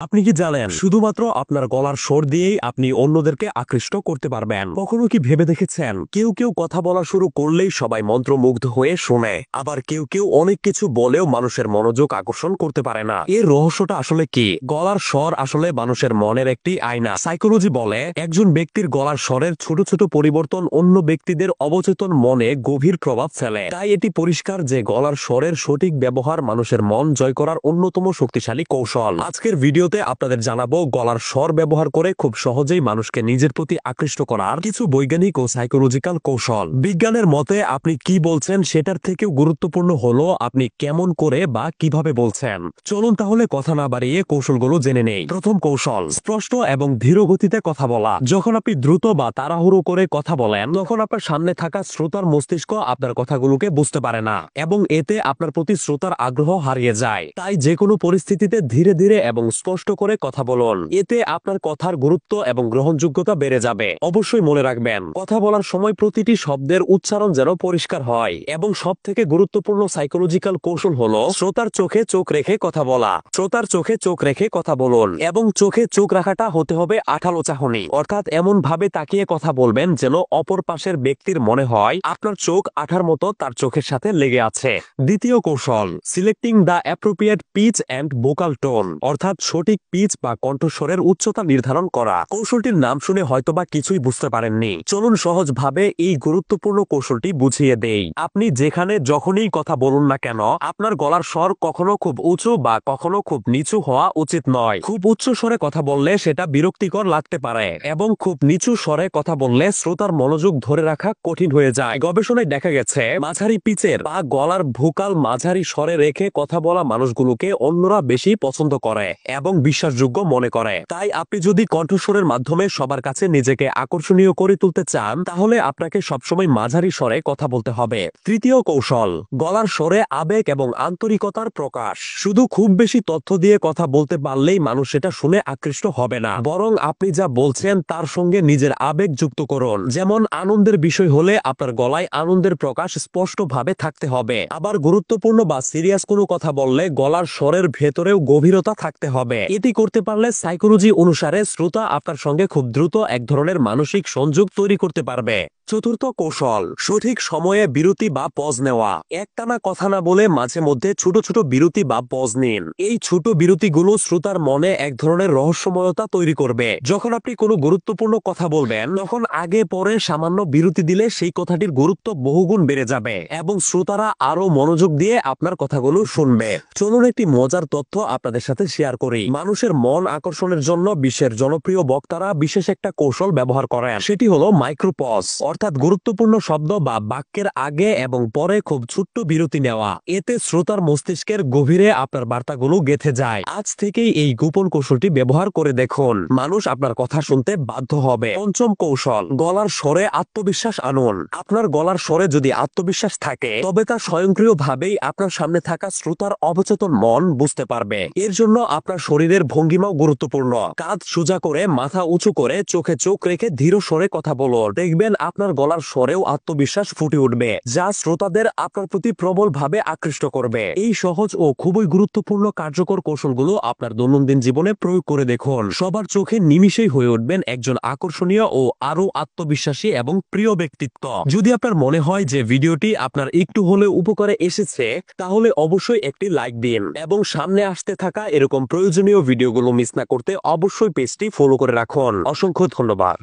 আপনি কি জানেন শুধুমাত্র আপনার গলার স্বর দিয়েই আপনি অন্যদেরকে আকৃষ্ট করতে পারবেন? কখনো কি ভেবে দেখেছেন কেউ কেউ কথা বলা শুরু করলেই সবাই মন্ত্রমুগ্ধ হয়ে শোনে, আবার কেউ কেউ অনেক কিছু বলেও মানুষের মনোযোগ আকর্ষণ করতে পারে না। এর রহস্যটা আসলে কি? গলার স্বর আসলে মানুষের মনের একটি আয়না। সাইকোলজি বলে একজন ব্যক্তির গলার স্বরের ছোট ছোট পরিবর্তন অন্য ব্যক্তিদের অবচেতন মনে গভীর প্রভাব ফেলে। তাই এটি পরিষ্কার যে গলার স্বরের সঠিক ব্যবহার মানুষের মন জয় করার অন্যতম শক্তিশালী কৌশল। আজকের ভিডিওতে আপনাদের জানাবো গলার স্বর ব্যবহার করে খুব সহজেই মানুষকে নিজের প্রতি আকৃষ্ট করার কিছু বৈজ্ঞানিক ও সাইকোলজিক্যাল কৌশল। বিজ্ঞানের মতে আপনি কি বলছেন সেটার থেকেও গুরুত্বপূর্ণ হলো আপনি কেমন করে বা কিভাবে বলছেন। চলুন তাহলে কথা না বাড়িয়ে কৌশলগুলো জেনে নেই। প্রথম কৌশল, স্পষ্ট এবং ধীর গতিতে কথা বলা। যখন আপনি দ্রুত বা তাড়াহুড়ো করে কথা বলেন তখন আপনার সামনে থাকা শ্রোতার মস্তিষ্ক আপনার কথাগুলোকে বুঝতে পারে না এবং এতে আপনার প্রতি শ্রোতার আগ্রহ হারিয়ে যায়। তাই যে কোনো পরিস্থিতিতে ধীরে ধীরে এবং স্পষ্ট করে কথা বলুন। এতে আপনার কথার গুরুত্ব এবং গ্রহণযোগ্যতা বেড়ে যাবে। অবশ্যই মনে রাখবেন, কথা বলার সময় প্রতিটি শব্দের উচ্চারণ যেন পরিষ্কার হয়। এবং সবথেকে গুরুত্বপূর্ণ সাইকোলজিক্যাল কৌশল হলো শ্রোতার চোখে চোখ রেখে কথা বলা। শ্রোতার চোখে চোখ রেখে কথা বলুন এবং চোখে চোখ রাখাটা হতে হবে আঠালো চাহনি, অর্থাৎ এমন ভাবে তাকিয়ে কথা বলবেন যেন অপর পাশের ব্যক্তির মনে হয় আপনার চোখ আঠার মতো তার চোখের সাথে লেগে আছে। দ্বিতীয় কৌশল, selecting the appropriate pitch and vocal tone, অর্থাৎ সঠিক পিচ বা কণ্ঠস্বরের উচ্চতা নির্ধারণ করা। কৌশলটির নাম শুনে হয়তোবা কিছুই বুঝতে পারেননি। চলুন সহজভাবে এই গুরুত্বপূর্ণ কৌশলটি বুঝিয়ে দেই। আপনি যেখানে যখনই কথা বলুন না কেন আপনার গলার স্বর কখনো খুব উঁচু বা কখনো খুব নিচু হওয়া উচিত নয়। খুব উচ্চ স্বরে কথা বললে সেটা বিরক্তিকর লাগতে পারে এবং খুব নিচু স্বরে কথা বললে শ্রোতার মনোযোগ ধরে রাখা কঠিন হয়ে যায়। গবেষণায় দেখা গেছে মাঝারি পিচের বা গলার ভোকাল মাঝারি স্বরে রেখে কথা বলা মানুষগুলোকে অন্যরা বেশি পছন্দ করে এবং বিশ্বাসযোগ্য মনে করে। তাই আপনি যদি কণ্ঠস্বরের মাধ্যমে সবার কাছে নিজেকে আকর্ষণীয় করে তুলতে চান তাহলে আপনাকে সবসময় মাঝারি স্বরে কথা বলতে হবে। তৃতীয় কৌশল, গলার স্বরে আবেগ এবং আন্তরিকতার প্রকাশ। শুধু খুব বেশি তথ্য দিয়ে কথা বলতে পারলেই মানুষ সেটা শুনে আকৃষ্ট হবে না, বরং আপনি যা বলছেন তার সঙ্গে নিজের আবেগ যুক্ত করুন। যেমন আনন্দের বিষয় হলে আপনার গলায় আনন্দের প্রকাশ স্পষ্টভাবে থাকতে হবে। আবার গুরুত্বপূর্ণ বা সিরিয়াস কোনো কথা বললে গলার স্বরের ভেতরেও গভীরতা থাকতে হবে। এটি করতে পারলে সাইকোলজি অনুসারে শ্রোতা আপনার সঙ্গে খুব দ্রুত এক ধরনের মানসিক সংযোগ তৈরি করতে পারবে। চতুর্থ কৌশল, সঠিক সময়ে বিরতি বা পজ নেওয়া। একটানা কথা না বলে মাঝে মধ্যে ছোট ছোট বিরতি বা পজ নিন। এই ছোট বিরতিগুলো শ্রোতার মনে এক ধরনের রহস্যময়তা তৈরি করবে। যখন আপনি কোনো গুরুত্বপূর্ণ কথা বলবেন তখন আগে পরে সামান্য বিরতি দিলে সেই কথাটির গুরুত্ব বহুগুণ বেড়ে যাবে এবং শ্রোতারা আরো মনোযোগ দিয়ে আপনার কথাগুলো শুনবে। চলুন একটি মজার তথ্য আপনাদের সাথে শেয়ার করি। মানুষের মন আকর্ষণের জন্য বিশ্বের জনপ্রিয় বক্তারা বিশেষ একটা কৌশল ব্যবহার করেন, সেটি হলো মাইক্রোপজ, অর্থাৎ গুরুত্বপূর্ণ শব্দ বা বাক্যের আগে এবং পরে খুব ছোট্ট বিরতি নেওয়া। এতে শ্রোতার মস্তিষ্কের গভীরে আপনার বার্তাগুলো গেঁথে যায়। আজ থেকেই এই গোপন কৌশলটি ব্যবহার করে দেখুন, মানুষ আপনার কথা শুনতে বাধ্য হবে। পঞ্চম কৌশল, গলার স্বরে আত্মবিশ্বাস আনুন। আপনার গলার স্বরে যদি আত্মবিশ্বাস থাকে তবে তা স্বয়ংক্রিয়ভাবেই আপনার সামনে থাকা শ্রোতার অবচেতন মন বুঝতে পারবে। এর জন্য আপনার শরীরের ভঙ্গিমাও গুরুত্বপূর্ণ। কাঁধ সোজা করে মাথা উঁচু করে চোখে চোখ রেখে ধীর স্বরে কথা বলুন। দেখবেন আপনার গলার স্বরেও আত্মবিশ্বাস ফুটে উঠবে, যা শ্রোতাদের আপনার প্রতি প্রবলভাবে আকৃষ্ট করবে। এই সহজ ও খুবই গুরুত্বপূর্ণ কার্যকর কৌশলগুলো আপনার দৈনন্দিন জীবনে প্রয়োগ করে দেখুন। সবার চোখে নিমিষেই হয়ে উঠবেন একজন আকর্ষণীয় ও আরো আত্মবিশ্বাসী এবং প্রিয় ব্যক্তিত্ব। যদি আপনার মনে হয় যে ভিডিওটি আপনার একটু হলেও উপকারে এসেছে তাহলে অবশ্যই একটি লাইক দিন এবং সামনে আসতে থাকা এরকম প্রয়োজনীয় ভিডিওগুলো মিস না করতে অবশ্যই পেজটি ফলো করে রাখুন। অসংখ্য ধন্যবাদ।